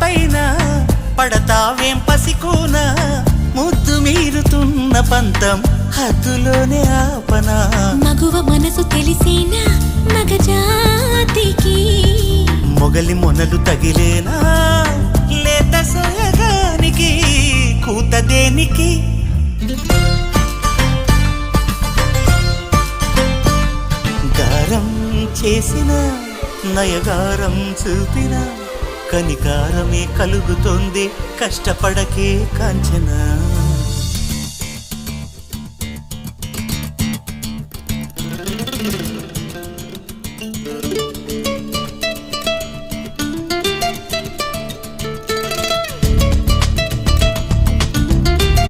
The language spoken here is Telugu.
పైన పడతావేం పసికోన ముద్దు మీరుతున్న పంతం హద్దులోనే ఆపనా మగువ మనసు తెలిసేనా మగజాతికి మొగలి మొనలు తగిలేనా లేత సోయగానికి కూత దేనికి గారం చేసిన నయగారం చూపిన కనికారమే కలుగుతోంది కష్టపడకే కాంచనా